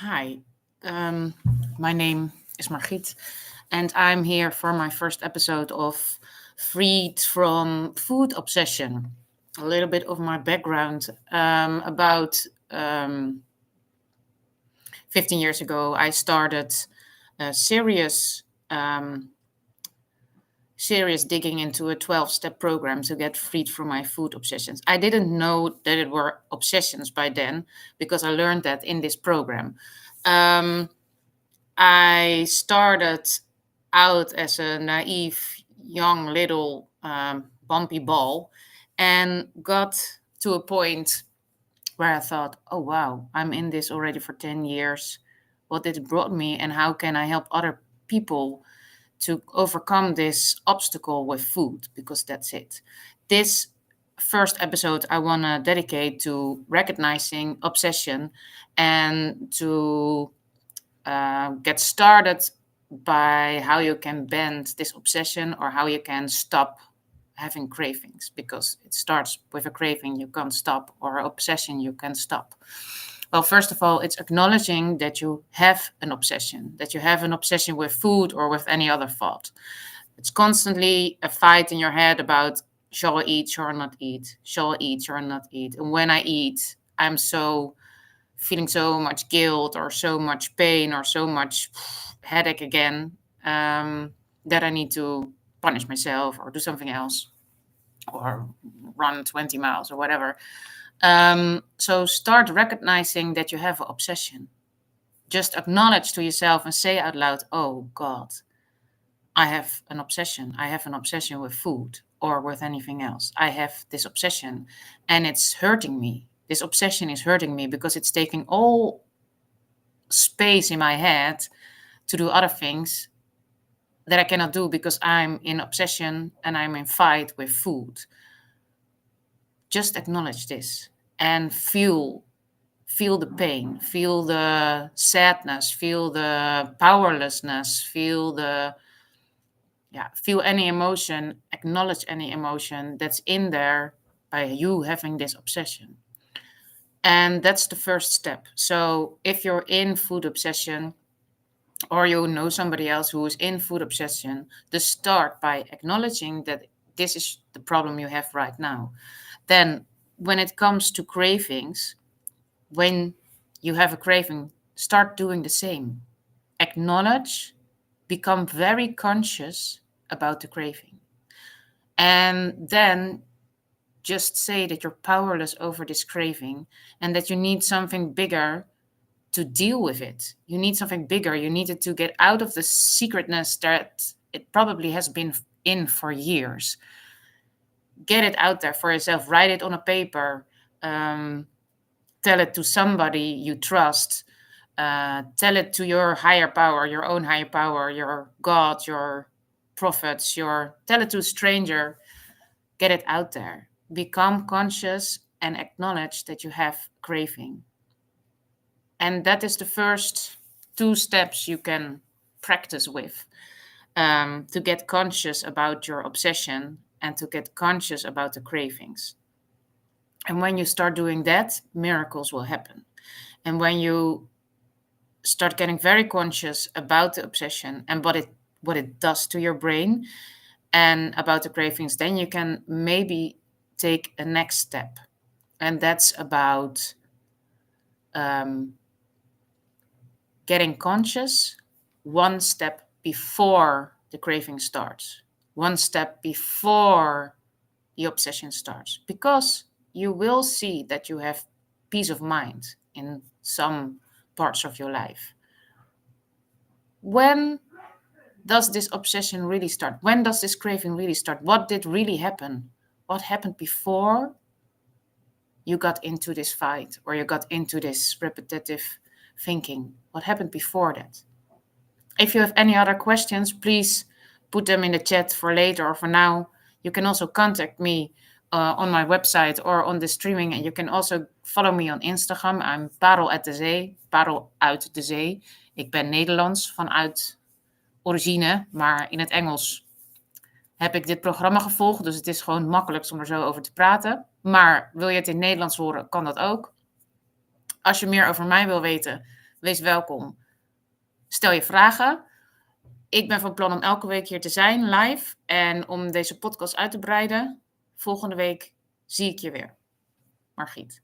Hi, um, my name is Margriet, and I'm here for my first episode of Freed from Food Obsession. A little bit of my background about 15 years ago, I started a um, serious digging into a 12-step program to get freed from my food obsessions. I didn't know that it were obsessions by then because I learned that in this program. Um, I started out as a naive, young, little bumpy ball and got to a point where I thought, oh, wow, I'm in this already for 10 years. What did it brought me, and how can I help other people to overcome this obstacle with food? Because that's it. This first episode I want to dedicate to recognizing obsession and to get started by how you can bend this obsession or how you can stop having cravings, because it starts with a craving you can't stop, or obsession you can stop. Well, first of all, it's acknowledging that you have an obsession, with food or with any other thought. It's constantly a fight in your head about, shall I eat, shall I not eat, shall I eat, shall I not eat. And when I eat, I'm so feeling so much guilt or so much pain or so much headache again, that I need to punish myself or do something else or run 20 miles or whatever. So start recognizing that you have an obsession. Just acknowledge to yourself and say out loud, oh God, I have an obsession. I have an obsession with food or with anything else. I have this obsession and it's hurting me. This obsession is hurting me because it's taking all space in my head to do other things that I cannot do because I'm in obsession and I'm in fight with food. Just acknowledge this and feel the pain, feel the sadness, feel the powerlessness, feel any emotion, acknowledge any emotion that's in there by you having this obsession. And that's the first step. So if you're in food obsession, or you know somebody else who is in food obsession, just start by acknowledging that this is the problem you have right now. Then, when it comes to cravings, when you have a craving, start doing the same. Acknowledge, become very conscious about the craving. And then just say that you're powerless over this craving and that you need something bigger to deal with it. You need something bigger. You need it to get out of the secretness that it probably has been in for years. Get it out there for yourself. Write it on a paper. Tell it to somebody you trust. Tell it to your higher power, your own higher power, your God, your prophets. Tell it to a stranger. Get it out there. Become conscious and acknowledge that you have craving. And that is the first two steps you can practice with, to get conscious about your obsession and to get conscious about the cravings. And when you start doing that, miracles will happen. And when you start getting very conscious about the obsession and what it does to your brain and about the cravings, then you can maybe take a next step. And that's about getting conscious one step before the craving starts, one step before the obsession starts, because you will see that you have peace of mind in some parts of your life. When does this obsession really start? When does this craving really start? What did really happen? What happened before you got into this fight or you got into this repetitive thinking? What happened before that? If you have any other questions, please put them in the chat for later or for now. You can also contact me on my website or on the streaming. And you can also follow me on Instagram. I'm Parel at de Zee, Parel uit de zee. Ik ben Nederlands vanuit origine, maar in het Engels heb ik dit programma gevolgd. Dus het is gewoon makkelijkst om er zo over te praten. Maar wil je het in Nederlands horen, kan dat ook. Als je meer over mij wil weten, Wees welkom. Stel je vragen. Ik ben van plan om elke week hier te zijn, live. En om deze podcast uit te breiden, volgende week zie ik je weer. Margriet.